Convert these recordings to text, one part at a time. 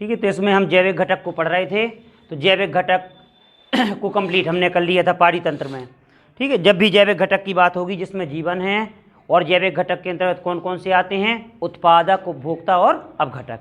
ठीक है, तो इसमें हम जैविक घटक को पढ़ रहे थे। तो जैविक घटक को कंप्लीट हमने कर लिया था पारितंत्र में। ठीक है, जब भी जैविक घटक की बात होगी जिसमें जीवन है, और जैविक घटक के अंतर्गत कौन कौन से आते हैं, उत्पादक, उपभोक्ता और अपघटक।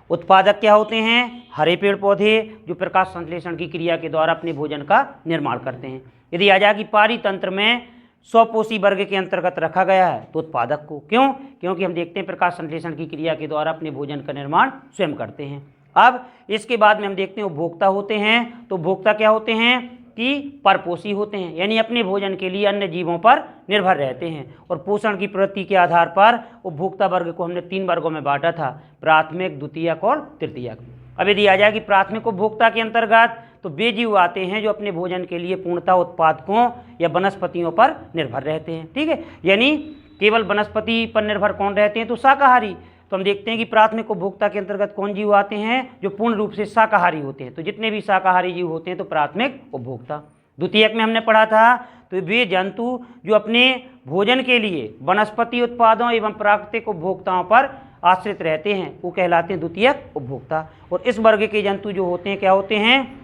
उत्पादक क्या होते हैं, हरे पेड़ पौधे जो प्रकाश संश्लेषण की क्रिया के द्वारा अपने भोजन का निर्माण करते हैं। यदि आ जाए कि पारितंत्र में स्वपोषी वर्ग के अंतर्गत रखा गया है तो उत्पादक को, क्यों, क्योंकि हम देखते हैं प्रकाश संश्लेषण की क्रिया के द्वारा अपने भोजन का निर्माण स्वयं करते हैं। अब इसके बाद में हम देखते हैं उपभोक्ता होते हैं। तो उपभोक्ता क्या होते हैं कि परपोषी होते हैं, यानी अपने भोजन के लिए अन्य जीवों पर निर्भर रहते हैं। और पोषण की प्रवृत्ति के आधार पर उपभोक्ता वर्ग को हमने 3 वर्गों में बांटा था, प्राथमिक, द्वितीयक और तृतीयक। अब यदि आ जाए कि प्राथमिक उपभोक्ता के अंतर्गत तो वे जीव आते हैं जो अपने भोजन के लिए पूर्णतः उत्पादकों या वनस्पतियों पर निर्भर रहते हैं। ठीक है, यानी केवल वनस्पति पर निर्भर कौन रहते हैं, तो शाकाहारी। तो हम देखते हैं कि प्राथमिक उपभोक्ता के अंतर्गत कौन जीव आते हैं जो पूर्ण रूप से शाकाहारी होते हैं। तो जितने भी शाकाहारी जीव होते हैं तो प्राथमिक उपभोक्ता। द्वितीयक में हमने पढ़ा था तो वे जंतु जो अपने भोजन के लिए वनस्पति उत्पादों एवं प्राकृतिक उपभोक्ताओं पर आश्रित रहते हैं, वो कहलाते हैं द्वितीयक उपभोक्ता। और इस वर्ग के जंतु जो होते हैं क्या होते हैं,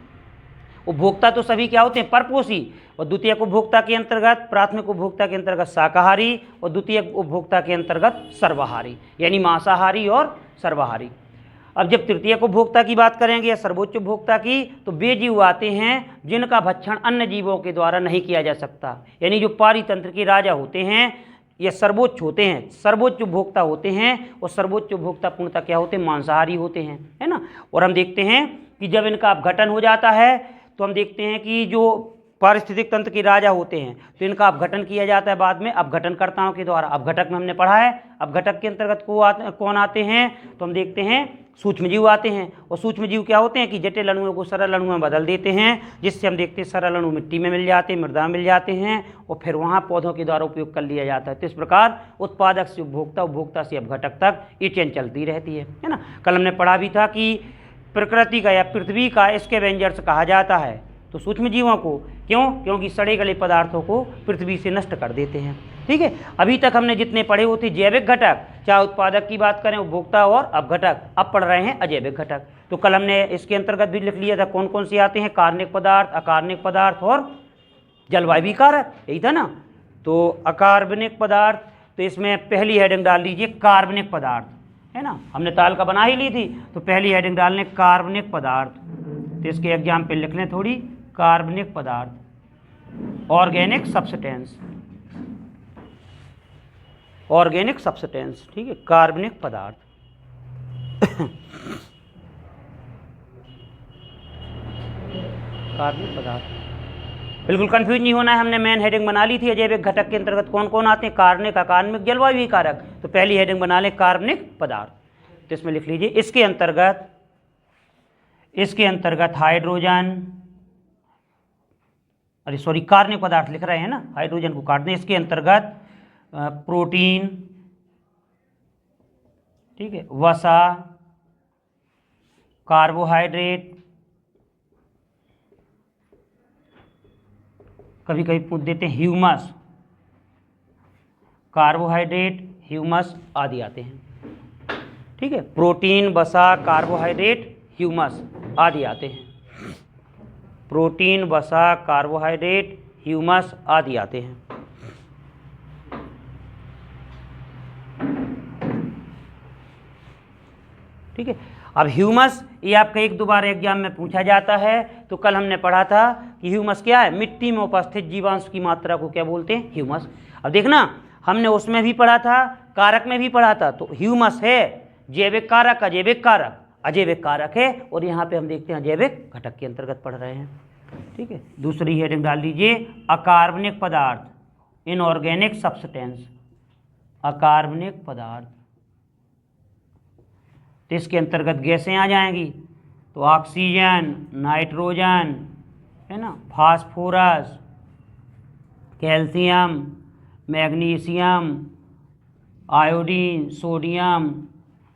उपभोक्ता तो सभी क्या होते हैं, परपोषी। और द्वितीयक उपभोक्ता के अंतर्गत, प्राथमिक उपभोक्ता के अंतर्गत शाकाहारी, और द्वितीयक उपभोक्ता के अंतर्गत सर्वाहारी, यानी मांसाहारी और सर्वाहारी। अब जब तृतीयक उपभोक्ता की बात करेंगे या सर्वोच्च उपभोक्ता की, तो वे जीव आते हैं जिनका भक्षण अन्य जीवों के द्वारा नहीं किया जा सकता, यानी जो पारितंत्र के राजा होते हैं या सर्वोच्च होते हैं, सर्वोच्च उपभोक्ता होते हैं। और सर्वोच्च उपभोक्ता पूर्णतः क्या होते हैं, मांसाहारी होते हैं, है ना। और हम देखते हैं कि जब इनका अपघटन हो जाता है तो हम देखते हैं कि जो पारिस्थितिक तंत्र के राजा होते हैं तो इनका अपघटन किया जाता है बाद में अपघटनकर्ताओं के द्वारा। अपघटक में हमने पढ़ा है, अपघटक के अंतर्गत कौन आते हैं, तो हम देखते हैं सूक्ष्मजीव आते हैं। और सूक्ष्मजीव क्या होते हैं कि जटिल अणुओं को सरल अणुओं में बदल देते हैं, जिससे हम देखते हैं सरल अणु मिट्टी में मिल जाते हैं, मृदा में मिल जाते हैं, और फिर वहाँ पौधों के द्वारा उपयोग कर लिया जाता है। तो इस प्रकार उत्पादक से उपभोक्ता, उपभोक्ता से अपघटक तक ये चेन चलती रहती है ना। कल हमने पढ़ा भी था कि प्रकृति का या पृथ्वी का स्कैवेंजर्स कहा जाता है तो सूक्ष्म जीवों को, क्यों, क्योंकि सड़े गले पदार्थों को पृथ्वी से नष्ट कर देते हैं। ठीक है, अभी तक हमने जितने पढ़े वो थे जैविक घटक, चाहे उत्पादक की बात करें, उपभोक्ता और अपघटक। अब पढ़ रहे हैं अजैविक घटक। तो कल हमने इसके अंतर्गत भी लिख लिया था कौन कौन से आते हैं, कार्बनिक पदार्थ, अकार्बनिक पदार्थ और जलवायु विकारक, यही था ना। तो अकार्बनिक पदार्थ, तो इसमें पहली हेडिंग डाल लीजिए कार्बनिक पदार्थ, है ना। हमने तालिका बना ही ली थी तो पहली हेडिंग डालने कार्बनिक पदार्थ। तो इसके एग्जाम्पल लिख लें थोड़ी, कार्बनिक पदार्थ, ऑर्गेनिक सब्सटेंस, ऑर्गेनिक सब्सटेंस। ठीक है, कार्बनिक पदार्थ। कार्बनिक पदार्थ बिल्कुल कंफ्यूज नहीं होना है, हमने मेन हेडिंग बना ली थी अजैविक घटक के अंतर्गत कौन कौन आते हैं, कार्बनिक, अकार्बनिक, जलवायु विकारक। तो पहली हेडिंग बना लें कार्बनिक पदार्थ। तो इसमें लिख लीजिए इसके अंतर्गत हाइड्रोजन, अरे सॉरी कार्बनिक पदार्थ लिख रहे हैं ना, हाइड्रोजन को काट दें। इसके अंतर्गत प्रोटीन, ठीक है, वसा, कार्बोहाइड्रेट, कभी कभी पूछ देते हैं ह्यूमस, कार्बोहाइड्रेट, ह्यूमस आदि आते हैं। ठीक है, प्रोटीन, वसा, कार्बोहाइड्रेट, ह्यूमस आदि आते हैं। प्रोटीन, वसा, कार्बोहाइड्रेट, ह्यूमस आदि आते हैं। ठीक है, अब ह्यूमस ये आपका 1-2 बार एग्जाम में पूछा जाता है। तो कल हमने पढ़ा था कि ह्यूमस क्या है, मिट्टी में उपस्थित जीवांश की मात्रा को क्या बोलते हैं, ह्यूमस। अब देखना हमने उसमें भी पढ़ा था, कारक में भी पढ़ा था। तो ह्यूमस है जैविक कारक, अजैविक कारक, अजैविक कारक है। और यहाँ पे हम देखते हैं जैविक घटक के अंतर्गत पढ़ रहे हैं। ठीक है, दूसरी हेडिंग डाल लीजिए अकार्बनिक पदार्थ, इनऑर्गेनिक सब्सटेंस, अकार्बनिक पदार्थ। तो इसके अंतर्गत गैसें आ जाएंगी, तो ऑक्सीजन, नाइट्रोजन, है ना, phosphorus, calcium, magnesium, iodine, sodium,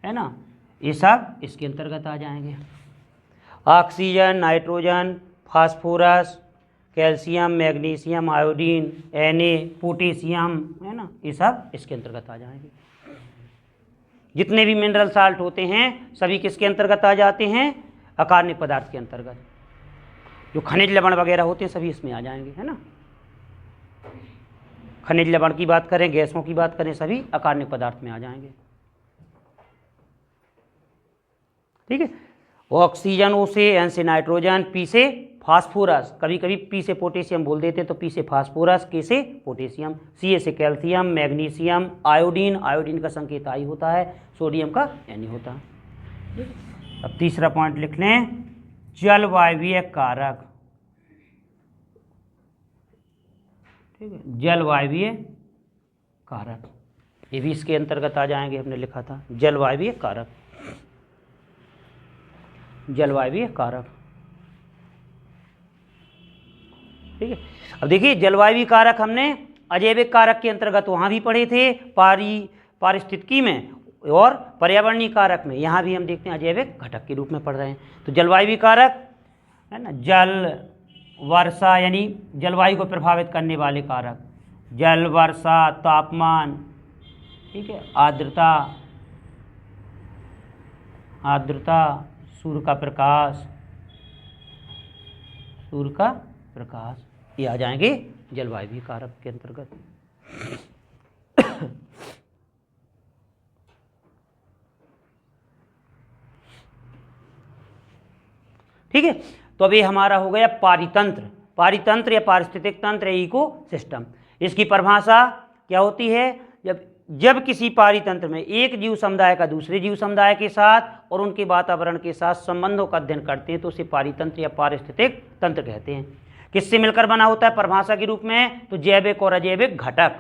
है ना, ये सब इसके अंतर्गत आ जाएंगे। Oxygen, nitrogen, phosphorus, calcium, magnesium, iodine, Na, potassium, है ना, ये सब इसके अंतर्गत आ जाएंगे। जितने भी मिनरल साल्ट होते हैं सभी किसके अंतर्गत आ जाते हैं, अकार्बनिक पदार्थ के अंतर्गत। जो खनिज लवण वगैरह होते हैं सभी इसमें आ जाएंगे, है ना। खनिज लवण की बात करें, गैसों की बात करें, सभी अकार्बनिक पदार्थ में आ जाएंगे। ठीक है। ऑक्सीजन ओ से, एन से नाइट्रोजन, पी से फास्फोरस, कभी कभी पी से पोटेशियम बोल देते तो पी से फास्फोरस, के से पोटेशियम, सी से कैल्शियम, मैग्नीशियम, आयोडीन, आयोडीन का संकेत आई होता है, सोडियम का एन होता है। अब तीसरा पॉइंट लिख लें, जलवायवीय कारक। ठीक है, जलवायवीय कारक, ये भी इसके अंतर्गत आ जाएंगे, हमने लिखा था जलवायवीय कारक। जलवायवीय कारक, ठीक है। अब देखिए जलवायवीय कारक हमने अजैविक कारक के अंतर्गत वहां भी पढ़े थे, पारिस्थितिकी में और पर्यावरणीय कारक में, यहाँ भी हम देखते हैं अजैविक घटक के रूप में पढ़ रहे हैं। तो जलवायवीय कारक है ना, जल वर्षा यानी जलवायु को प्रभावित करने वाले कारक, जल, वर्षा, तापमान, ठीक है, आर्द्रता, सूर्य का प्रकाश, ये आ जाएंगे जलवायु कारक के अंतर्गत। ठीक है। तो अभी हमारा हो गया पारितंत्र या पारिस्थितिक तंत्र, इको सिस्टम। इसकी परिभाषा क्या होती है, जब किसी पारितंत्र में एक जीव समुदाय का दूसरे जीव समुदाय के साथ और उनके वातावरण के साथ संबंधों का अध्ययन करते हैं तो उसे पारितंत्र या पारिस्थितिक तंत्र कहते हैं। किससे मिलकर बना होता है परिभाषा के रूप में, तो जैविक और अजैविक घटक।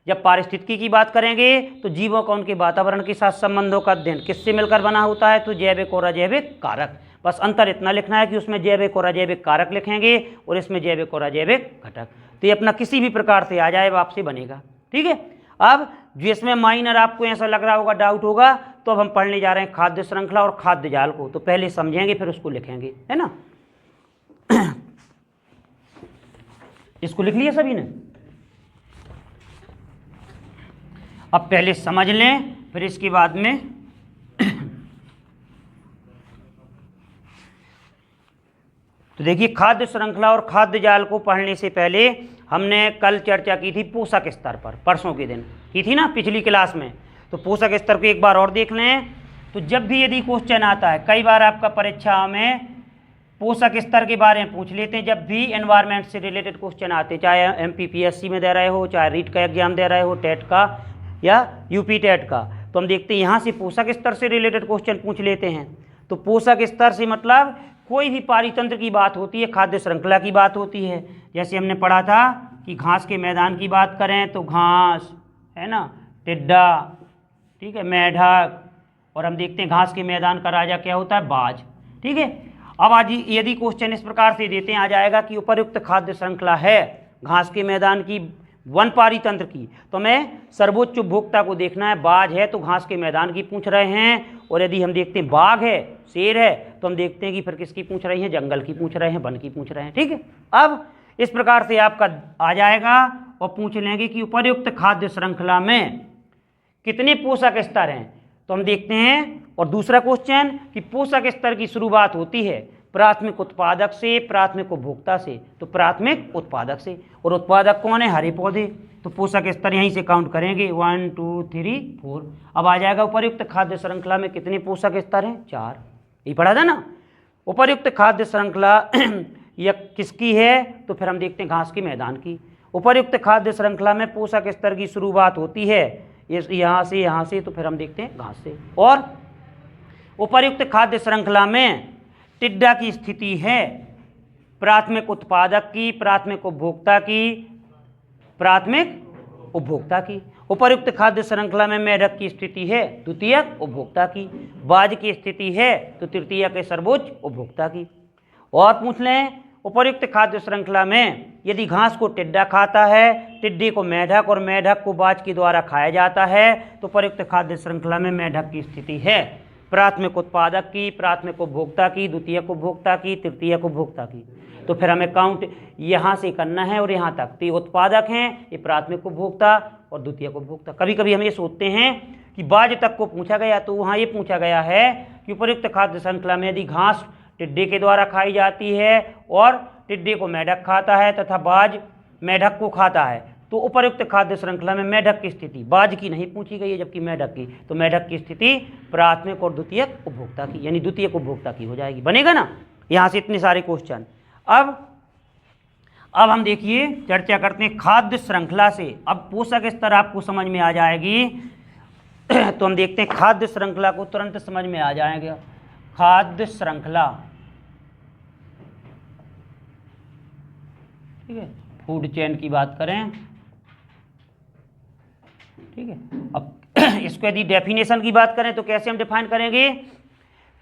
जब पारिस्थितिकी की बात करेंगे तो जीवों का उनके वातावरण के साथ संबंधों का अध्ययन किससे मिलकर बना होता है, तो जैविक और अजैविक कारक। बस अंतर इतना लिखना है कि उसमें जैविक और अजैविक कारक लिखेंगे और इसमें जैविक और अजैविक घटक। तो ये अपना किसी भी प्रकार से आ जाए वो आपसे बनेगा। ठीक है। अब जिसमें माइनर आपको ऐसा लग रहा होगा, डाउट होगा, तो अब हम पढ़ने जा रहे हैं खाद्य श्रृंखला और खाद्य जाल को। तो पहले समझेंगे फिर उसको लिखेंगे, है ना। इसको लिख लिया सभी ने। अब पहले समझ लें फिर इसके बाद में तो देखिए खाद्य श्रृंखला और खाद्य जाल को पढ़ने से पहले हमने कल चर्चा की थी पोषक स्तर पर, परसों के दिन की थी ना पिछली क्लास में। तो पोषक स्तर को एक बार और देख लें। तो जब भी यदि क्वेश्चन आता है, कई बार आपका परीक्षा में पोषक स्तर के बारे में पूछ लेते हैं, जब भी एनवायरनमेंट से रिलेटेड क्वेश्चन आते, चाहे MPPSC में दे रहे हो, चाहे रीट का एग्जाम दे रहे हो, टेट का या UP टेट का, तो हम देखते हैं यहाँ से पोषक स्तर से रिलेटेड क्वेश्चन पूछ लेते हैं। तो पोषक स्तर से मतलब कोई भी पारितंत्र की बात होती है, खाद्य श्रृंखला की बात होती है। जैसे हमने पढ़ा था कि घास के मैदान की बात करें तो घास, है ना, टिड्डा, ठीक है, मेढक, और हम देखते हैं घास के मैदान का राजा क्या होता है, बाज। ठीक है। अब आज यदि क्वेश्चन इस प्रकार से देते हैं, आ जाएगा कि उपर्युक्त खाद्य श्रृंखला है घास के मैदान की, वन पारितंत्र की, तो हमें सर्वोच्च उपभोक्ता को देखना है। बाज है तो घास के मैदान की पूछ रहे हैं, और यदि हम देखते हैं बाघ है, शेर है, तो हम देखते हैं कि फिर किसकी पूछ रही हैं, जंगल की पूछ रहे हैं, वन की पूछ रहे हैं। ठीक है। अब इस प्रकार से आपका आ जाएगा और पूछ लेंगे कि उपर्युक्त खाद्य श्रृंखला में कितने पोषक स्तर हैं, तो हम देखते हैं। और दूसरा क्वेश्चन कि पोषक स्तर की शुरुआत होती है प्राथमिक उत्पादक से, प्राथमिक उपभोक्ता से। तो प्राथमिक उत्पादक से, और उत्पादक कौन है, हरे पौधे। तो पोषक स्तर यहीं से काउंट करेंगे, 1 2 3 4। अब आ जाएगा उपर्युक्त खाद्य श्रृंखला में कितने पोषक स्तर हैं, 4। ये पढ़ा था ना। उपर्युक्त खाद्य श्रृंखला यह किसकी है, तो फिर हम देखते हैं घास के मैदान की। उपर्युक्त खाद्य श्रृंखला में पोषक स्तर की शुरुआत होती है यहाँ से, तो फिर हम देखते हैं घास से। और उपर्युक्त खाद्य श्रृंखला में टिड्डा की स्थिति है प्राथमिक उत्पादक की, प्राथमिक उपभोक्ता की, प्राथमिक उपभोक्ता की। उपर्युक्त खाद्य श्रृंखला में मेढक की स्थिति है द्वितीयक उपभोक्ता की, बाज की स्थिति है तो तृतीयक सर्वोच्च उपभोक्ता की। और पूछ लें उपर्युक्त खाद्य श्रृंखला में यदि घास को टिड्डा खाता है, टिड्डे को मेढक और मेढक को बाज के द्वारा खाया जाता है, तो उपर्युक्त खाद्य श्रृंखला में मेढक की स्थिति है प्राथमिक उत्पादक की, प्राथमिक उपभोक्ता की, द्वितीयक उपभोक्ता की, तृतीयक उपभोक्ता की। तो फिर हमें काउंट यहाँ से करना है और यहाँ तक। तो ये उत्पादक हैं, ये प्राथमिक उपभोक्ता और द्वितीयक उपभोक्ता। कभी कभी हम ये सोचते हैं कि बाज तक को पूछा गया, तो वहाँ ये पूछा गया है कि उपयुक्त खाद्य श्रृंखला में यदि घास टिड्डे के द्वारा खाई जाती है और टिड्डे को मेढक खाता है तथा बाज मेढक को खाता है, तो उपयुक्त खाद्य श्रृंखला में मेढक की स्थिति, बाज की नहीं पूछी गई है जबकि मेढक की, तो मेढक की स्थिति प्राथमिक और द्वितीयक उपभोक्ता की यानी द्वितीयक उपभोक्ता की हो जाएगी। बनेगा ना। यहाँ से इतने सारे क्वेश्चन। अब हम देखिए चर्चा करते हैं खाद्य श्रृंखला से। अब पोषक स्तर आपको समझ में आ जाएगी तो हम देखते हैं खाद्य श्रृंखला को तुरंत समझ में आ जाएगा। खाद्य श्रृंखला, ठीक है, फूड चेन की बात करें, ठीक है। अब इसको यदि डेफिनेशन की बात करें तो कैसे हम डिफाइन करेंगे?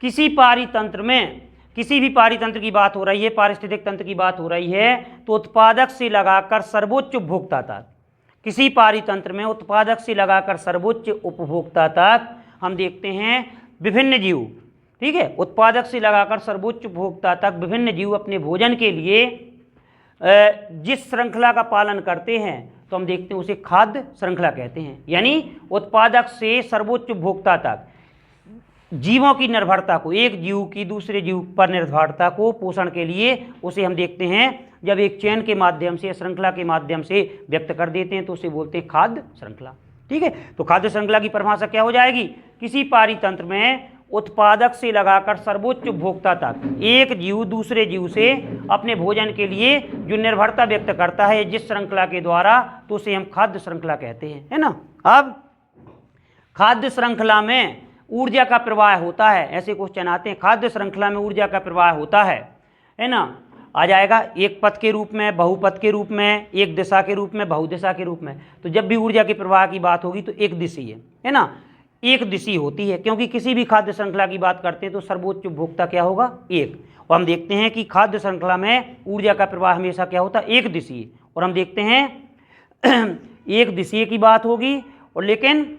किसी पारितंत्र में, किसी भी पारितंत्र की बात हो रही है, पारिस्थितिक तंत्र की बात हो रही है, तो उत्पादक से लगाकर सर्वोच्च उपभोक्ता तक, किसी पारितंत्र में उत्पादक से लगाकर सर्वोच्च उपभोक्ता तक हम देखते हैं विभिन्न जीव, ठीक है, उत्पादक से लगाकर सर्वोच्च उपभोक्ता तक विभिन्न जीव अपने भोजन के लिए जिस श्रृंखला का पालन करते हैं तो हम देखते हैं उसे खाद्य श्रृंखला कहते हैं। यानी उत्पादक से सर्वोच्च उपभोक्ता तक जीवों की निर्भरता को, एक जीव की दूसरे जीव पर निर्भरता को पोषण के लिए उसे हम देखते हैं जब एक चेन के माध्यम से, श्रृंखला के माध्यम से व्यक्त कर देते हैं तो उसे बोलते हैं खाद्य श्रृंखला। ठीक है, तो खाद्य श्रृंखला की परिभाषा क्या हो जाएगी? किसी पारितंत्र में उत्पादक से लगाकर सर्वोच्च उपभोक्ता तक एक जीव दूसरे जीव से अपने भोजन के लिए जो निर्भरता व्यक्त करता है जिस श्रृंखला के द्वारा, तो उसे हम खाद्य श्रृंखला कहते हैं, है ना। अब खाद्य श्रृंखला में ऊर्जा का प्रवाह होता है, ऐसे क्वेश्चन आते हैं, खाद्य श्रृंखला में ऊर्जा का प्रवाह होता है ना। आ जाएगा एक पथ के रूप में, बहुपथ के रूप में, एक दिशा के रूप में, बहुदिशा के रूप में। तो जब भी ऊर्जा के प्रवाह की बात होगी तो एक दिशीय है ना, एक दिशी होती है, क्योंकि किसी भी खाद्य श्रृंखला की बात करते हैं तो सर्वोच्च उपभोक्ता क्या होगा? एक। और हम देखते हैं कि खाद्य श्रृंखला में ऊर्जा का प्रवाह हमेशा क्या होता है? एक दिशीय। और हम देखते हैं एक दिशीय की बात होगी, और लेकिन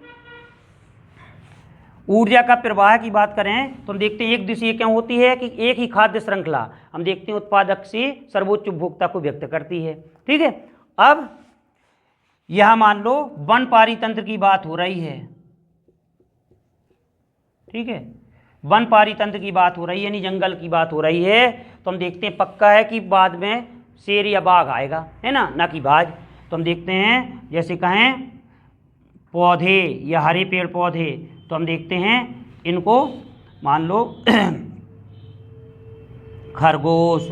ऊर्जा का प्रवाह की बात करें तो हम देखते हैं एक दिशीय क्यों होती है कि एक ही खाद्य श्रृंखला हम देखते हैं उत्पादक से सर्वोच्च उपभोक्ता को व्यक्त करती है। ठीक है, अब यह मान लो वन पारितंत्र की बात हो रही है, ठीक है, वन पारितंत्र की बात हो रही है यानी जंगल की बात हो रही है, तो हम देखते हैं पक्का है कि बाद में शेर या बाघ आएगा, है ना कि बाज। तो हम देखते हैं जैसे कहें पौधे या हरे पेड़ पौधे, तो हम देखते हैं इनको मान लो खरगोश,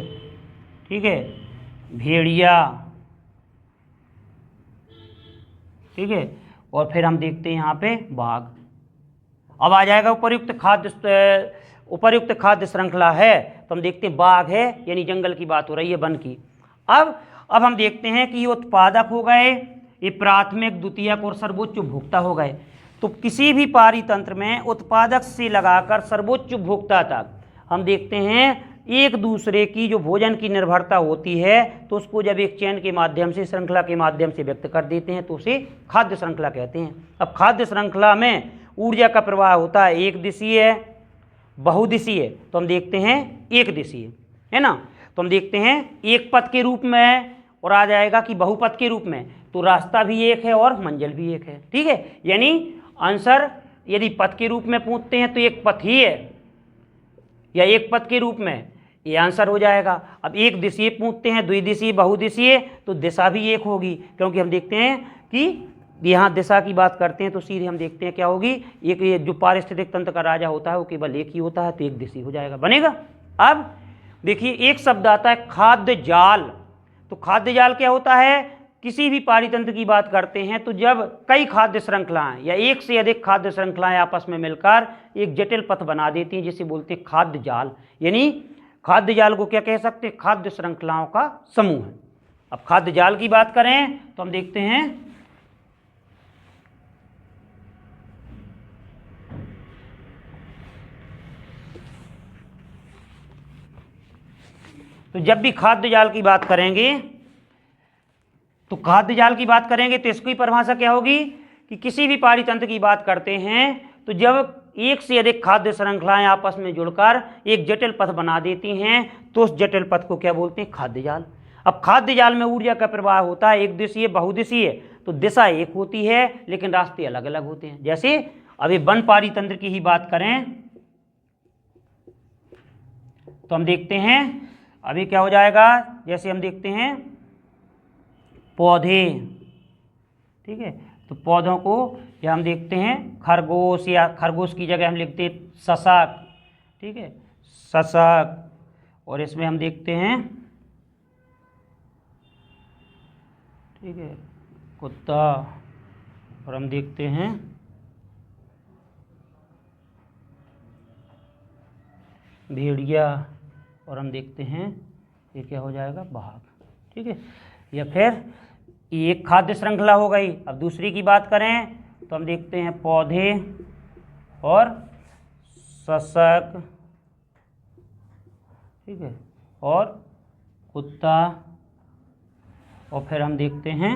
ठीक है, भेड़िया, ठीक है, और फिर हम देखते हैं यहाँ पे बाघ। अब आ जाएगा उपर्युक्त खाद्य श्रृंखला है, तो हम देखते हैं बाघ है यानी जंगल की बात हो रही है, वन की। अब हम देखते हैं कि ये उत्पादक हो गए, ये प्राथमिक, द्वितीयक और सर्वोच्च उपभोक्ता हो गए। तो किसी भी पारितंत्र में उत्पादक से लगाकर सर्वोच्च उपभोक्ता तक हम देखते हैं एक दूसरे की जो भोजन की निर्भरता होती है, तो उसको जब एक चेन के माध्यम से, श्रृंखला के माध्यम से व्यक्त कर देते हैं तो उसे खाद्य श्रृंखला कहते हैं। अब खाद्य श्रृंखला में ऊर्जा का प्रवाह होता है एक दिशीय, बहुदिशीय, तो हम देखते हैं एक दिशीय, है ना। तो हम देखते हैं एक पथ के रूप में, और आ जाएगा कि बहुपथ के रूप में, तो रास्ता भी एक है और मंजिल भी एक है। ठीक है, यानी आंसर यदि पथ के रूप में पूछते हैं तो एक पथ ही है या एक पथ के रूप में, ये आंसर हो जाएगा। अब एक दिशीय पूछते हैं, द्विदिशीय, बहुदिशीय, तो दिशा भी एक होगी, क्योंकि हम देखते हैं कि यहाँ दिशा की बात करते हैं तो सीधे हम देखते हैं क्या होगी, एक ये जो पारिस्थितिक तंत्र का राजा होता है वो केवल एक ही होता है, तो एक दिशा हो जाएगा, बनेगा। अब देखिए एक शब्द आता है खाद्य जाल। तो खाद्य जाल क्या होता है? किसी भी पारितंत्र की बात करते हैं तो जब कई खाद्य श्रृंखलाएं या एक से अधिक खाद्य श्रृंखलाएं आपस में मिलकर एक जटिल पथ बना देती हैं, जिसे बोलते हैं खाद्य जाल। यानी खाद्य जाल को क्या कह सकते हैं? खाद्य श्रृंखलाओं का समूह है। अब खाद्य जाल की बात करें तो हम देखते हैं तो जब भी खाद्य जाल की बात करेंगे तो खाद्य जाल की बात करेंगे तो इसकी परिभाषा क्या होगी कि किसी भी पारितंत्र की बात करते हैं तो जब एक से अधिक खाद्य श्रृंखलाएं आपस में जुड़कर एक जटिल पथ बना देती हैं तो उस जटिल पथ को क्या बोलते हैं? खाद्य जाल। अब खाद्य जाल में ऊर्जा का प्रवाह होता है एक दिशीय, बहुदिशीय, तो दिशा एक होती है लेकिन रास्ते अलग अलग होते हैं। जैसे अभी वन पारितंत्र की ही बात करें तो हम देखते हैं अभी क्या हो जाएगा, जैसे हम देखते हैं पौधे, ठीक है, तो पौधों को या हम देखते हैं खरगोश, या खरगोश की जगह हम लिखते हैं सशक, ठीक है, सशक। और इसमें हम देखते हैं, ठीक है, कुत्ता, और हम देखते हैं भेड़िया, और हम देखते हैं ये क्या हो जाएगा, बाघ, ठीक है। या फिर एक खाद्य श्रृंखला हो गई। अब दूसरी की बात करें तो हम देखते हैं पौधे और सशक, ठीक है, और कुत्ता, और फिर हम देखते हैं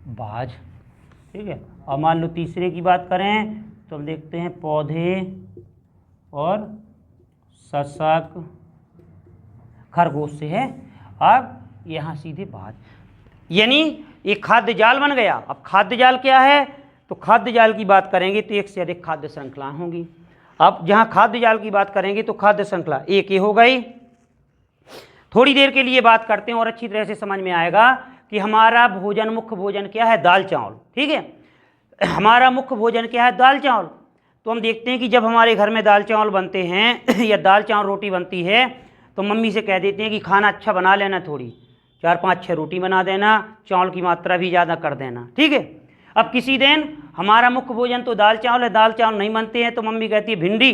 बाज, ठीक है। और मान लो तीसरे की बात करें तो हम देखते हैं पौधे और सशक, खरगोश से है। अब यहाँ सीधे बाज, यानी एक खाद्य जाल बन गया। अब खाद्य जाल क्या है, तो खाद्य जाल की बात करेंगे तो एक से अधिक खाद्य श्रृंखलाएं होंगी। अब जहाँ खाद्य जाल की बात करेंगे तो खाद्य श्रृंखला एक ही हो गई। थोड़ी देर के लिए बात करते हैं और अच्छी तरह से समझ में आएगा कि हमारा भोजन, मुख्य भोजन क्या है, दाल चावल, ठीक है। हमारा मुख्य भोजन क्या है, दाल चावल। तो हम देखते हैं कि जब हमारे घर में दाल चावल बनते हैं या दाल चावल रोटी बनती है तो मम्मी से कह देते हैं कि खाना अच्छा बना लेना, थोड़ी 4-5-6 रोटी बना देना, चावल की मात्रा भी ज़्यादा कर देना, ठीक है। अब किसी दिन हमारा मुख्य भोजन तो दाल चावल है, दाल चावल नहीं बनते हैं तो मम्मी कहती है भिंडी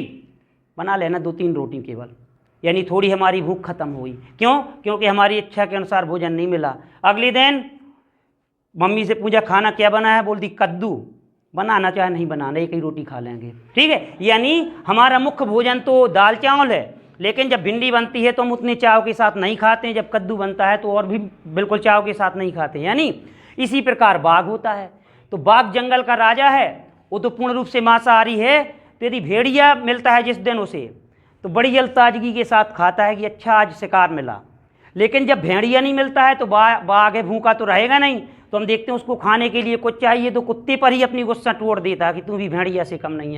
बना लेना 2-3 रोटी केवल, यानी थोड़ी हमारी भूख खत्म हुई। क्यों? क्योंकि हमारी इच्छा के अनुसार भोजन नहीं मिला। अगले दिन मम्मी से पूछा खाना क्या बना है, बोलती कद्दू, बनाना चाहे नहीं बनाना एक ही रोटी खा लेंगे, ठीक है। यानी हमारा मुख्य भोजन तो दाल चावल है, लेकिन जब भिंडी बनती है तो हम उतने चाव के साथ नहीं खाते हैं, जब कद्दू बनता है तो और भी बिल्कुल चाव के साथ नहीं खाते। यानी इसी प्रकार बाघ होता है। तो बाघ जंगल का राजा है, वो तो पूर्ण रूप से मांसाहारी है। तो यदि भेड़िया मिलता है जिस दिन उसे, तो बड़ी जल्दताजगी के साथ खाता है कि अच्छा आज शिकार मिला। लेकिन जब भेड़िया नहीं मिलता है तो बाघ है, भूखा तो रहेगा नहीं। तो हम देखते हैं उसको खाने के लिए कुछ चाहिए तो कुत्ते पर ही अपनी गुस्सा तोड़ देता है कि तू भी भेड़िया से कम नहीं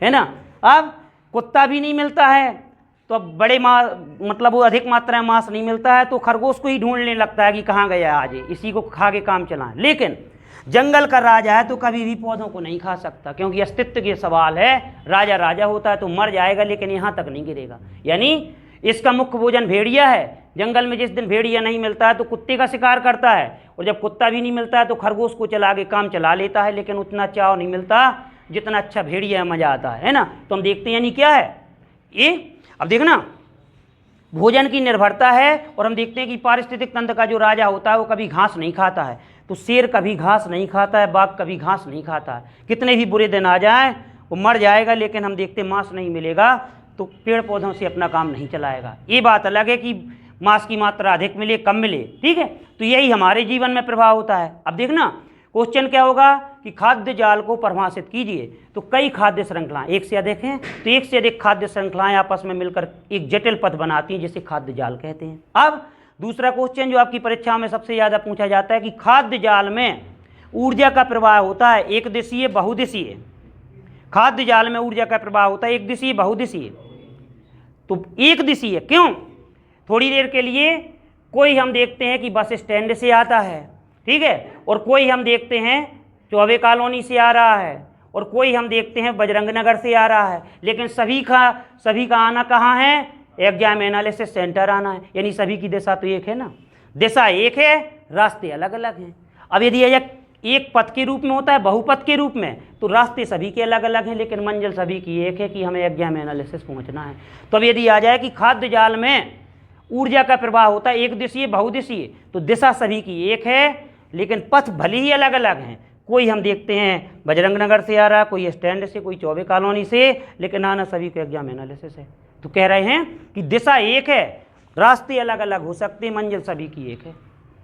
है ना। अब कुत्ता भी नहीं मिलता है तो अब मतलब वो अधिक मात्रा में मांस नहीं मिलता है तो खरगोश को ही ढूंढने लगता है कि कहाँ गया आज, इसी को खा के काम चलाएं। लेकिन जंगल का राजा है तो कभी भी पौधों को नहीं खा सकता, क्योंकि अस्तित्व के सवाल है। राजा राजा होता है तो मर जाएगा लेकिन यहाँ तक नहीं गिरेगा। यानी इसका मुख्य भोजन भेड़िया है। जंगल में जिस दिन भेड़िया नहीं मिलता है तो कुत्ते का शिकार करता है, और जब कुत्ता भी नहीं मिलता है तो खरगोश को चला के काम चला लेता है, लेकिन उतना चाव नहीं मिलता जितना अच्छा भेड़िया मजा आता है ना। तो हम देखते हैं यानी क्या है ये, अब देखना भोजन की निर्भरता है। और हम देखते हैं कि पारिस्थितिक तंत्र का जो राजा होता है वो कभी घास नहीं खाता है। तो शेर कभी घास नहीं खाता है, बाघ कभी घास नहीं खाता है। कितने भी बुरे दिन आ जाएं वो मर जाएगा, लेकिन हम देखते हैं मांस नहीं मिलेगा तो पेड़ पौधों से अपना काम नहीं चलाएगा। ये बात अलग है कि मांस की मात्रा अधिक मिले कम मिले, ठीक है। तो यही हमारे जीवन में प्रभाव होता है। अब देखना क्वेश्चन क्या होगा कि खाद्य जाल को परिभाषित कीजिए। तो कई खाद्य श्रृंखलाएं, एक से अधिक हैं, तो एक से अधिक खाद्य श्रृंखलाएं आपस में मिलकर एक जटिल पथ बनाती हैं जिसे खाद्य जाल कहते हैं। अब दूसरा क्वेश्चन जो आपकी परीक्षा में सबसे ज़्यादा पूछा जाता है कि खाद्य जाल में ऊर्जा का प्रवाह होता है एक दिशीय बहुदिशीय। खाद्य जाल में ऊर्जा का प्रवाह होता है एक दिशीय बहुदिशीय। तो एक दिशीय क्यों? थोड़ी देर के लिए कोई हम देखते हैं कि बस स्टैंड से आता है, ठीक है, और कोई हम देखते हैं चौबे कॉलोनी से आ रहा है, और कोई हम देखते हैं बजरंग नगर से आ रहा है। लेकिन सभी का आना कहाँ है? एग्जाम एनालिसिस सेंटर आना है। यानी सभी की दिशा तो एक है ना, दिशा एक है, रास्ते अलग अलग हैं। अब यदि एक पथ के रूप में होता है, बहुपथ के रूप में, तो रास्ते सभी के अलग अलग हैं, लेकिन मंजिल सभी की एक है कि हमें एग्जाम एनालिसिस पहुंचना है। तो अब यदि आ जाए कि खाद्य जाल में ऊर्जा का प्रवाह होता है एक दिशीय बहुदिशीय, तो दिशा सभी की एक है, लेकिन पथ भले ही अलग अलग हैं। कोई हम देखते हैं बजरंग नगर से आ रहा, कोई स्टैंड से, कोई चौबे कॉलोनी से, लेकिन आना सभी को एग्जाम एनालिसिस है। तो कह रहे हैं कि दिशा एक है, रास्ते अलग अलग हो सकते हैं, मंजिल सभी की एक है।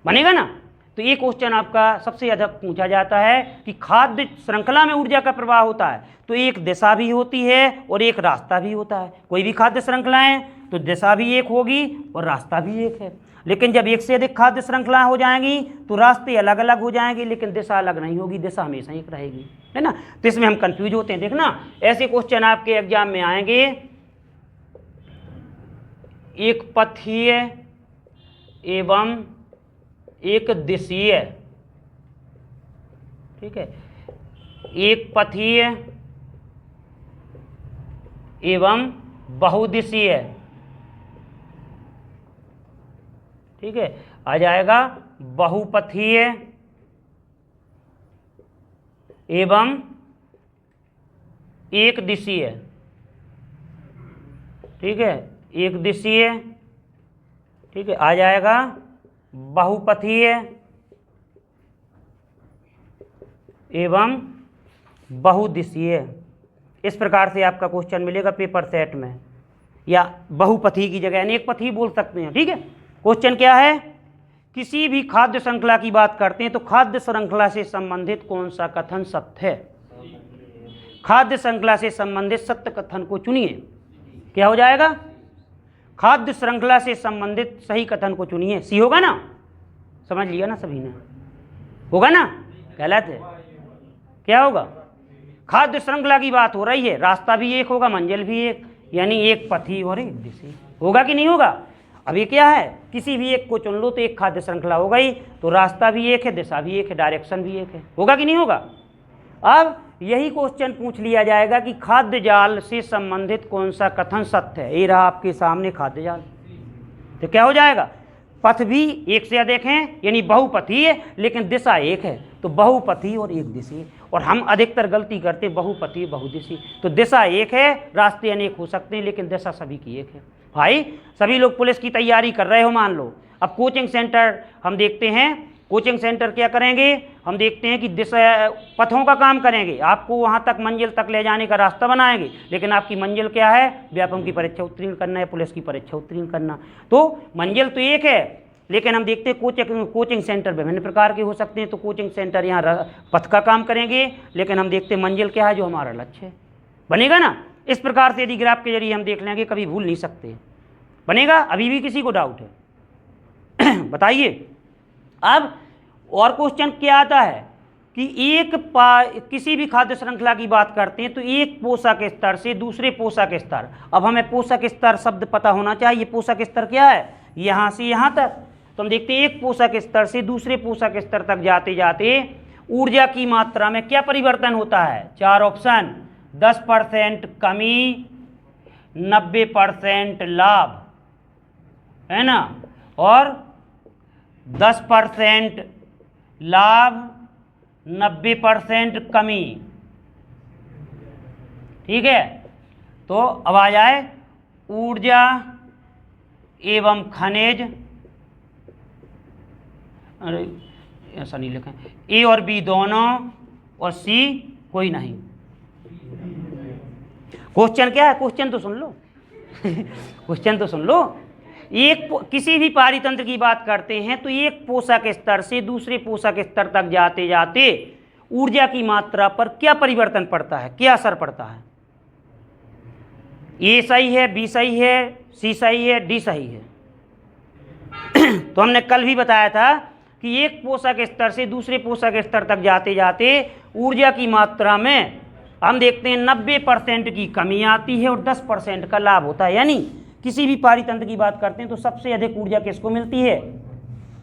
बनेगा ना? तो ये क्वेश्चन आपका सबसे ज़्यादा पूछा जाता है कि खाद्य श्रृंखला में ऊर्जा का प्रवाह होता है तो एक दिशा भी होती है और एक रास्ता भी होता है। कोई भी खाद्य श्रृंखलाएं तो दिशा भी एक होगी और रास्ता भी एक है। लेकिन जब एक से अधिक खाद्य श्रृंखलाएं हो जाएंगी तो रास्ते अलग अलग हो जाएंगे, लेकिन दिशा अलग नहीं होगी, दिशा हमेशा एक रहेगी। है ना। तो इसमें हम कंफ्यूज होते हैं। देखना ऐसे क्वेश्चन आपके एग्जाम में आएंगे, एक पथीय एवं एक दिशीय, ठीक है, एक पथीय एवं बहुदिशीय, ठीक है, आ जाएगा बहुपथीय एवं एक दिशीय, ठीक है, एक दिशीय, ठीक है, आ जाएगा बहुपथीय एवं बहुदिशीय। इस प्रकार से आपका क्वेश्चन मिलेगा पेपर सेट में, या बहुपथी की जगह अनेक पथी बोल सकते हैं, ठीक है। क्वेश्चन क्या है, किसी भी खाद्य श्रृंखला की बात करते हैं तो खाद्य श्रृंखला से संबंधित कौन सा कथन सत्य है। खाद्य श्रृंखला से संबंधित सत्य कथन को चुनिए। क्या हो जाएगा, खाद्य श्रृंखला से संबंधित सही कथन को चुनिए। सी होगा ना, समझ लिया ना सभी ने, होगा ना, गलत है, क्या होगा, खाद्य श्रृंखला की बात हो रही है, रास्ता भी एक होगा, मंजिल भी एक, यानी एक पथी और एक दिशा, होगा कि नहीं होगा। अब ये क्या है, किसी भी एक को चुन लो तो एक खाद्य श्रृंखला हो गई, तो रास्ता भी एक है, दिशा भी एक है, डायरेक्शन भी एक है, होगा कि नहीं होगा। अब यही क्वेश्चन पूछ लिया जाएगा कि खाद्य जाल से संबंधित कौन सा कथन सत्य है। ये रहा आपके सामने खाद्य जाल, तो क्या हो जाएगा, पथ भी एक से अधिक हैं, यानी बहुपथी है, लेकिन दिशा एक है, तो बहुपथी और एक दिशी। और हम अधिकतर गलती करते बहुपथी बहुदिशी, तो दिशा एक है, रास्ते अनेक हो सकते हैं, लेकिन दिशा सभी की एक है। भाई सभी लोग पुलिस की तैयारी कर रहे हो मान लो, अब कोचिंग सेंटर हम देखते हैं, कोचिंग सेंटर क्या करेंगे, हम देखते हैं कि दिशा पथों का काम करेंगे, आपको वहाँ तक मंजिल तक ले जाने का रास्ता बनाएंगे, लेकिन आपकी मंजिल क्या है, व्यापम की परीक्षा उत्तीर्ण करना है, पुलिस की परीक्षा उत्तीर्ण करना। तो मंजिल तो एक है, लेकिन हम देखते हैं कोचिंग सेंटर विभिन्न प्रकार के हो सकते हैं, तो कोचिंग सेंटर यहाँ पथ का काम करेंगे, लेकिन हम देखते हैं मंजिल क्या है, जो हमारा लक्ष्य है, बनेगा ना। इस प्रकार से यदि ग्राफ के जरिए हम देख लेंगे, कभी भूल नहीं सकते, बनेगा। अभी भी किसी को डाउट है बताइए। अब और क्वेश्चन क्या आता है कि किसी भी खाद्य श्रृंखला की बात करते हैं तो एक पोषक स्तर से दूसरे पोषक स्तर, अब हमें पोषक स्तर शब्द पता होना चाहिए, पोषक स्तर क्या है, यहाँ से यहाँ तक। तो हम देखते हैं एक पोषक स्तर से दूसरे पोषक स्तर तक जाते जाते ऊर्जा की मात्रा में क्या परिवर्तन होता है। 4 ऑप्शन, 10% कमी, 90% लाभ, है ना, और 10% लाभ, 90% कमी, ठीक है। तो अब आ जाए ऊर्जा एवं खनिज, अरे ऐसा नहीं लिखा, ए और बी दोनों और सी कोई नहीं। क्वेश्चन क्या है, क्वेश्चन तो सुन लो क्वेश्चन तो सुन लो। किसी भी पारितंत्र की बात करते हैं तो एक पोषक स्तर से दूसरे पोषक स्तर तक जाते जाते ऊर्जा की मात्रा पर क्या परिवर्तन पड़ता है, क्या असर पड़ता है। ए सही है, बी सही है, सी सही है, डी सही है तो हमने कल भी बताया था कि एक पोषक स्तर से दूसरे पोषक स्तर तक जाते जाते ऊर्जा की मात्रा में हम देखते हैं 90% की कमी आती है और 10% का लाभ होता है। यानी किसी भी पारितंत्र की बात करते हैं तो सबसे अधिक ऊर्जा किसको मिलती है,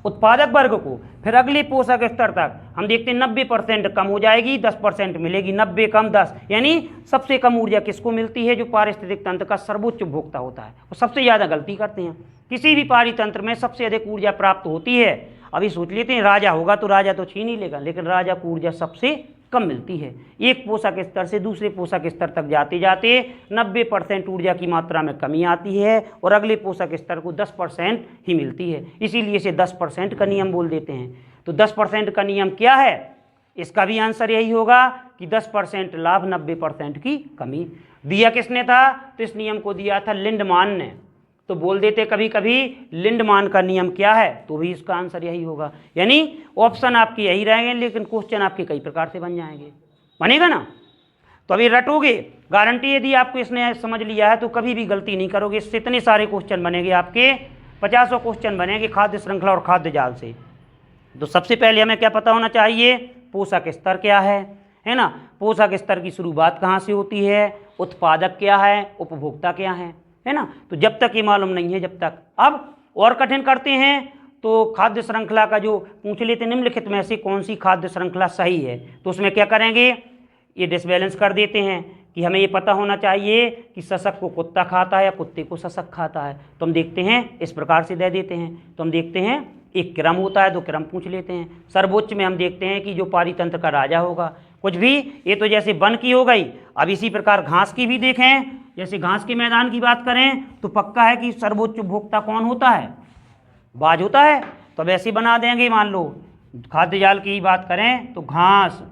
उत्पादक वर्ग को। फिर अगले पोषक स्तर तक हम देखते हैं 90% कम हो जाएगी, 10% मिलेगी, 90 कम 10, यानी सबसे कम ऊर्जा किसको मिलती है, जो पारिस्थितिक तंत्र का सर्वोच्च उपभोक्ता होता है। और सबसे ज़्यादा गलती करते हैं, किसी भी पारितंत्र में सबसे अधिक ऊर्जा प्राप्त होती है। अभी सोच लेते हैं राजा होगा तो राजा तो छीन ही लेगा, लेकिन राजा को ऊर्जा सबसे कम मिलती है। एक पोषक स्तर से दूसरे पोषक स्तर तक जाते जाते 90% ऊर्जा की मात्रा में कमी आती है और अगले पोषक स्तर को 10% ही मिलती है, इसीलिए इसे 10% का नियम बोल देते हैं। तो 10% का नियम क्या है, इसका भी आंसर यही होगा कि 10% लाभ, 90% की कमी। दिया किसने था, तो इस नियम को दिया था लिंडमान ने। तो बोल देते कभी कभी लिंडमान का नियम क्या है, तो भी इसका आंसर यही होगा। यानी ऑप्शन आपके यही रहेंगे, लेकिन क्वेश्चन आपके कई प्रकार से बन जाएंगे, बनेगा ना। तो अभी रटोगे, गारंटी यदि आपको इसने समझ लिया है तो कभी भी गलती नहीं करोगे। इससे इतने सारे क्वेश्चन बनेंगे आपके, 50 क्वेश्चन बनेंगे खाद्य श्रृंखला और खाद्य जाल से। तो सबसे पहले हमें क्या पता होना चाहिए, पोषक स्तर क्या है, है ना। पोषक स्तर की शुरुआत कहाँ से होती है, उत्पादक क्या है, उपभोक्ता क्या है ना। तो जब तक ये मालूम नहीं है, जब तक। अब और कठिन करते हैं तो खाद्य श्रृंखला का जो पूछ लेते, निम्नलिखित में से कौन सी खाद्य श्रृंखला सही है, तो उसमें क्या करेंगे, ये डिसबैलेंस कर देते हैं कि हमें ये पता होना चाहिए कि शशक को कुत्ता खाता है या कुत्ते को शशक खाता है। तो हम देखते हैं इस प्रकार से दे देते हैं। तो हम देखते हैं एक क्रम होता है, दो क्रम पूछ लेते हैं। सर्वोच्च में हम देखते हैं कि जो पारितंत्र का राजा होगा, कुछ भी, ये तो जैसे वन की हो गई। अब इसी प्रकार घास की भी देखें, जैसे घास के मैदान की बात करें तो पक्का है कि सर्वोच्च उपभोक्ता कौन होता है, बाज होता है। तो वैसे बना देंगे, मान लो खाद्य जाल की बात करें तो घास,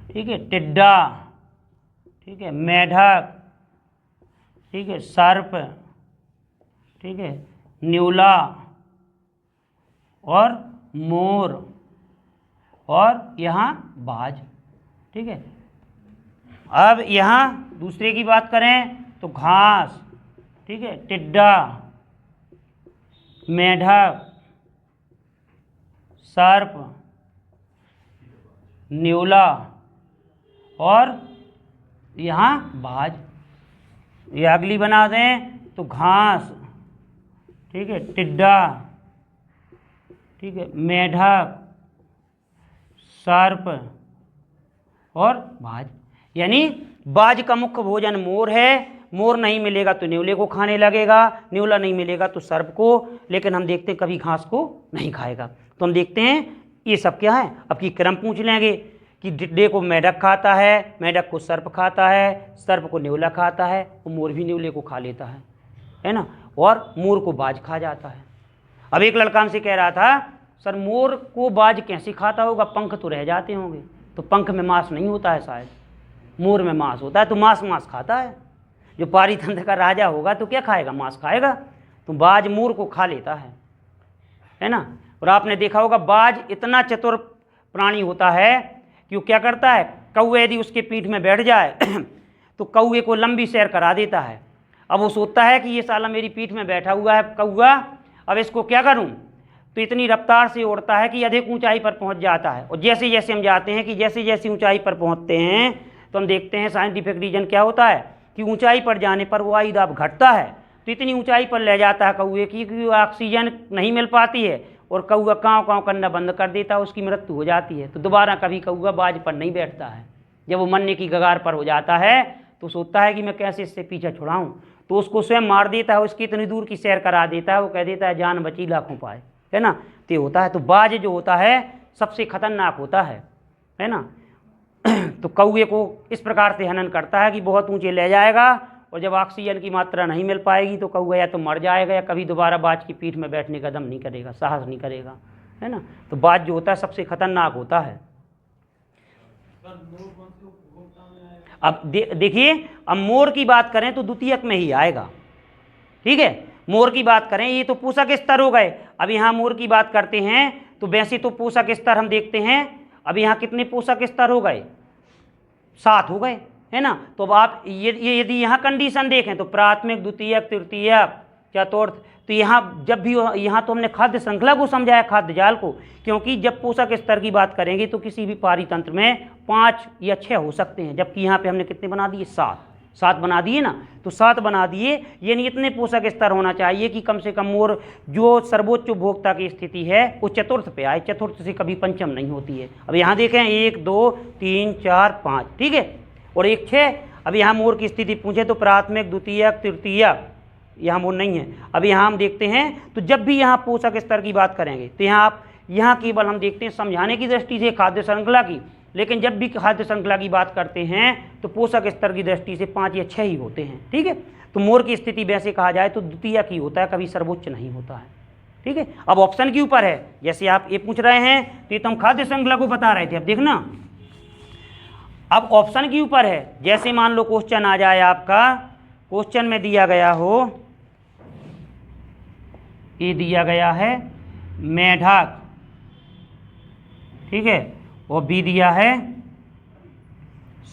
ठीक है, टिड्डा, ठीक है, मेढक, ठीक है, सर्प, ठीक है, न्यूला और मोर, और यहाँ बाज, ठीक है। अब यहाँ दूसरे की बात करें तो घास, ठीक है, टिड्डा, मेढक, सर्प, न्यूला और यहाँ बाज। ये अगली बना दें तो घास, ठीक है, टिड्डा, ठीक है, मेढक, सर्प और बाज। यानी बाज का मुख्य भोजन मोर है। मोर नहीं मिलेगा तो न्यूले को खाने लगेगा, न्यूला नहीं मिलेगा तो सर्प को, लेकिन हम देखते हैं कभी घास को नहीं खाएगा। तो हम देखते हैं ये सब क्या है। अब की क्रम पूछ लेंगे कि टिड्डे को मेढक खाता है, मेढक को सर्प खाता है, सर्प को न्यूला खाता है, और मोर भी न्यूले को खा लेता है ना, और मोर को बाज खा जाता है। अब एक लड़का हमसे कह रहा था, सर मोर को बाज कैसे खाता होगा, पंख तो रह जाते होंगे। तो पंख में मांस नहीं होता है शायद, मोर में मांस होता है। तो मांस खाता है। जो पारितंत्र का राजा होगा तो क्या खाएगा, मांस खाएगा। तो बाज मोर को खा लेता है ना। और आपने देखा होगा बाज इतना चतुर प्राणी होता है कि वो क्या करता है, कौवे यदि उसके पीठ में बैठ जाए तो कौवे को लंबी सैर करा देता है। अब वो सोचता है कि ये साला मेरी पीठ में बैठा हुआ है कौवा, अब इसको क्या करूं। तो इतनी रफ्तार से उड़ता है कि अधिक ऊंचाई पर पहुंच जाता है। और जैसे जैसे हम जाते हैं कि जैसे जैसे ऊंचाई पर पहुंचते हैं तो हम देखते हैं साइंटिफिक रीजन क्या होता है कि ऊंचाई पर जाने पर वो वायु दाब घटता है। तो इतनी ऊंचाई पर ले जाता है कौवे की ऑक्सीजन नहीं मिल पाती है, और कौवा काँव काँव करना बंद कर देता है, उसकी मृत्यु हो जाती है। तो दोबारा कभी कौवा बाज पर नहीं बैठता है। जब वो मरने की कगार पर हो जाता है तो सोचता है कि मैं कैसे इससे पीछा छुड़ाऊं, तो उसको स्वयं मार देता है, उसकी इतनी दूर की सैर करा देता है। वो कह देता है जान बची लाखों पाए, है ना। तो ये होता है। तो बाज जो होता है सबसे खतरनाक होता है ना। तो कौवे को इस प्रकार से हनन करता है कि बहुत ऊंचे ले जाएगा, और जब ऑक्सीजन की मात्रा नहीं मिल पाएगी तो कौवा या तो मर जाएगा या कभी दोबारा बाज की पीठ में बैठने का दम नहीं करेगा, साहस नहीं करेगा, है ना। तो बाज जो होता है सबसे खतरनाक होता है। अब देखिए, अब मोर की बात करें तो द्वितीयक में ही आएगा, ठीक है। मोर की बात करें, ये तो पोषक स्तर हो गए। अब यहाँ मोर की बात करते हैं तो वैसे तो पोषक स्तर हम देखते हैं, अब यहाँ कितने पोषक स्तर हो गए, 7 हो गए, है ना। तो अब आप ये यदि यहाँ कंडीशन देखें तो प्राथमिक, द्वितीयक, तृतीयक, चतुर्थ। तो यहाँ जब भी, यहाँ तो हमने खाद्य श्रृंखला को समझाया, खाद्य जाल को, क्योंकि जब पोषक स्तर की बात करेंगे तो किसी भी पारितंत्र में 5 या 6 हो सकते हैं, जबकि यहाँ पे हमने कितने बना दिए, 7 बना दिए ना। तो 7 बना दिए, यानी इतने पोषक स्तर होना चाहिए कि कम से कम मोर जो सर्वोच्च उपभोक्ता की स्थिति है वो चतुर्थ पे आए, चतुर्थ से कभी पंचम नहीं होती है। अब यहाँ देखें 1 2 3 4 5, ठीक है, और 1 6। अब यहाँ मोर की स्थिति पूछे तो प्राथमिक, द्वितीयक, तृतीयक, यहाँ मोर नहीं है। अब यहाँ हम देखते हैं तो जब भी यहाँ पोषक स्तर की बात करेंगे तो यहाँ केवल हम देखते हैं समझाने की दृष्टि से खाद्य श्रृंखला की, लेकिन जब भी खाद्य श्रृंखला की बात करते हैं तो पोषक स्तर की दृष्टि से 5 या 6 ही होते हैं, ठीक है। तो मोर की स्थिति वैसे कहा जाए तो द्वितीयक ही होता है, कभी सर्वोच्च नहीं होता है, ठीक है। अब ऑप्शन के ऊपर है, जैसे आप ये पूछ रहे हैं तो ये तो हम खाद्य श्रृंखला को बता रहे थे। अब देखना, अब ऑप्शन के ऊपर है। जैसे मान लो क्वेश्चन आ जाए आपका, क्वेश्चन में दिया गया हो, ये दिया गया है मेढक, ठीक है, और बी दिया है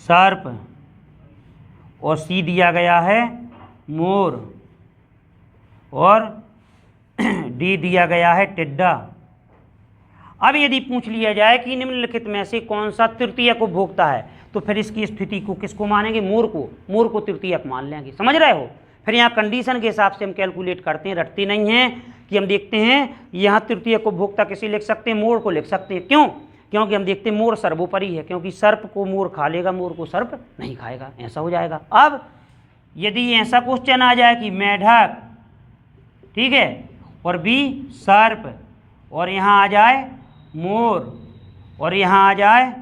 सर्प, और सी दिया गया है मोर, और डी दिया गया है टिड्डा। अब यदि पूछ लिया जाए कि निम्नलिखित में से कौन सा तृतीयक उपभोक्ता है, तो फिर इसकी स्थिति को किसको मानेंगे, मूर को तृतीयक मान लेंगे। समझ रहे हो। फिर यहाँ कंडीशन के हिसाब से हम कैलकुलेट करते हैं, रटते नहीं हैं कि हम देखते हैं यहाँ तृतीयक उपभोक्ता किसे लिख सकते हैं, मोर को लिख सकते हैं। क्यों? क्योंकि हम देखते हैं मोर सर्वोपरि है, क्योंकि सर्प को मोर खा लेगा, मोर को सर्प नहीं खाएगा, ऐसा हो जाएगा। अब यदि ऐसा क्वेश्चन आ जाए कि मेढक, ठीक है, और बी सर्प, और यहाँ आ जाए मोर, और यहाँ आ जाए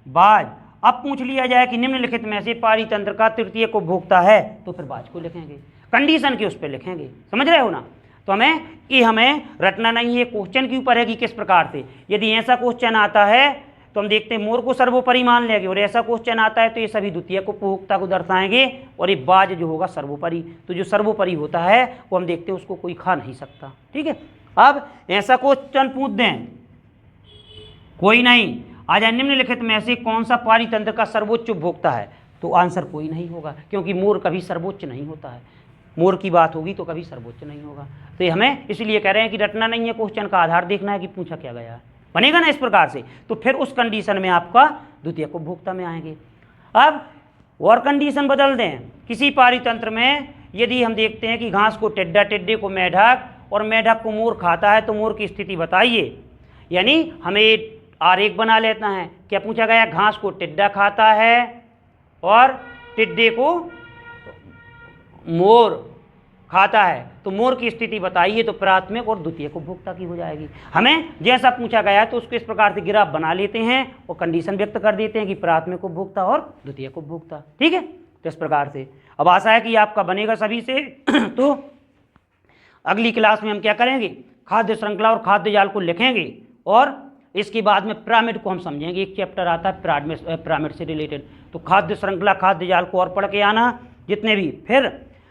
बाज, अब पूछ लिया जाए कि निम्नलिखित में से पारितंत्र का तृतीयक उपभोक्ता है, तो फिर बाज को लिखेंगे, कंडीशन के उस पर लिखेंगे। समझ रहे हो ना। तो हमें रटना नहीं है, क्वेश्चन के ऊपर है कि किस प्रकार से। यदि ऐसा क्वेश्चन आता है तो हम देखते हैं मोर को सर्वोपरि मान लेंगे, और ऐसा क्वेश्चन आता है तो ये सभी द्वितीयक उपभोक्ता को दर्शाएंगे, और ये बाज जो होगा सर्वोपरि। तो जो सर्वोपरि होता है वो हम देखते हैं उसको कोई खा नहीं सकता। ठीक है। अब ऐसा क्वेश्चन पूछ दें, कोई नहीं, आ जाए निम्नलिखित में से कौन सा पारितंत्र का सर्वोच्च उपभोक्ता है, तो आंसर कोई नहीं होगा, क्योंकि मोर कभी सर्वोच्च नहीं होता है। मोर की बात होगी तो कभी सर्वोच्च नहीं होगा। तो हमें इसलिए कह रहे हैं कि रटना नहीं है, क्वेश्चन का आधार देखना है कि पूछा क्या गया है, बनेगा ना इस प्रकार से। तो फिर उस कंडीशन में आपका द्वितीयक उपभोक्ता में आएंगे। अब और कंडीशन बदल दें, किसी पारितंत्र में यदि हम देखते हैं कि घास को टिड्डा, टिड्डे को मेढक, और मेढक को मोर खाता है, तो मोर की स्थिति बताइए। यानी हमें आरेख बना लेता है। क्या पूछा गया, घास को टिड्डा खाता है और टिड्डे को मोर खाता है, तो मोर की स्थिति बताइए, तो प्राथमिक और द्वितीयक उपभोक्ता की हो जाएगी। हमें जैसा पूछा गया है तो उसको इस प्रकार से ग्राफ बना लेते हैं और कंडीशन व्यक्त कर देते हैं कि प्राथमिक उपभोक्ता और द्वितीयक उपभोक्ता। ठीक है। तो इस प्रकार से अब आशा है कि आपका बनेगा सभी से। तो अगली क्लास में हम क्या करेंगे, खाद्य श्रृंखला और खाद्य जाल को लिखेंगे, और इसके बाद में पिरामिड को हम समझेंगे। एक चैप्टर आता है पिरामिड से रिलेटेड। तो खाद्य श्रृंखला, खाद्य जाल को और पढ़ के आना जितने भी। फिर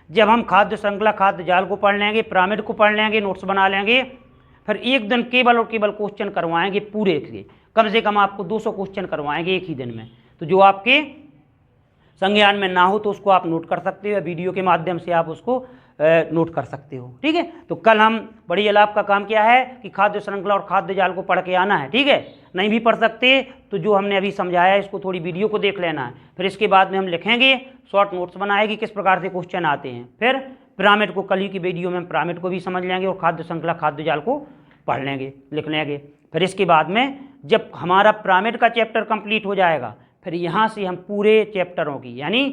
जब हम खाद्य श्रृंखला, खाद्य जाल को पढ़ लेंगे, पिरामिड को पढ़ लेंगे, नोट्स बना लेंगे, फिर एक दिन केवल और केवल क्वेश्चन करवाएंगे पूरे के, कम से कम आपको 200 क्वेश्चन करवाएंगे एक ही दिन में। तो जो आपके संज्ञान में ना हो तो उसको आप नोट कर सकते हो, वीडियो के माध्यम से आप उसको नोट कर सकते हो। ठीक है। तो कल हम बड़ी अलाप का काम क्या है कि खाद्य श्रृंखला और खाद्य जाल को पढ़ के आना है। ठीक है। नहीं भी पढ़ सकते तो जो हमने अभी समझाया इसको थोड़ी वीडियो को देख लेना है। फिर इसके बाद में हम लिखेंगे, शॉर्ट नोट्स बनाएगी किस प्रकार से क्वेश्चन आते हैं। फिर पिरामिड को कल ही की वीडियो में पिरामिड को भी समझ लेंगे और खाद्य श्रृंखला, खाद्य जाल को पढ़ लेंगे, लिख लेंगे। फिर इसके बाद में जब हमारा पिरामिड का चैप्टर कंप्लीट हो जाएगा, फिर यहाँ से हम पूरे चैप्टरों की यानी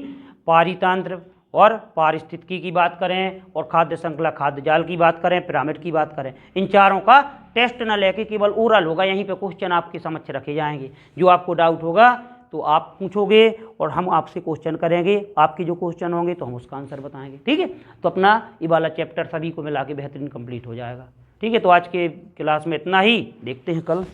पारितंत्र और पारिस्थितिकी की बात करें, और खाद्य श्रृंखला, खाद्य जाल की बात करें, पिरामिड की बात करें, इन चारों का टेस्ट न लेके केवल ओरल होगा। यहीं पे क्वेश्चन आपके समक्ष रखे जाएंगे। जो आपको डाउट होगा तो आप पूछोगे और हम आपसे क्वेश्चन करेंगे। आपके जो क्वेश्चन होंगे तो हम उसका आंसर बताएंगे। ठीक है। तो अपना ये वाला चैप्टर सभी को मिला के बेहतरीन कंप्लीट हो जाएगा। ठीक है। तो आज के क्लास में इतना ही, देखते हैं कल।